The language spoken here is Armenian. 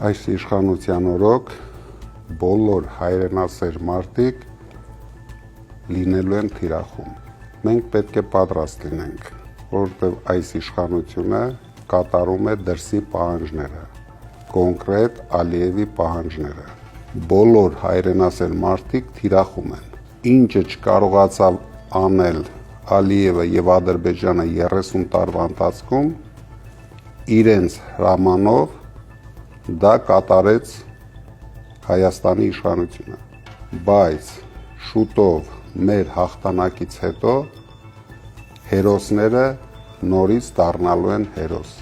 Այս իշխանության օրոք բոլոր հայրենասեր մարդիկ լինելու են թիրախում։ Մենք պետք է պատրաստ լինենք, որովհետև այս իշխանությունը կատարում է դրսի պահանջները, կոնկրետ Ալիևի պահանջները։ Բոլոր հայրենասեր մարդիկ թիրախում են։ Ինչը չկարողացավ անել Ալիևը եւ Ադրբեջանը 30 տարվա ընթացքում, իրենց հրամանով դա կատարեց Հայաստանի իշխանությունը, բայց շուտով մեր հաղթանակից հետո հերոսները նորից դառնալու են հերոս։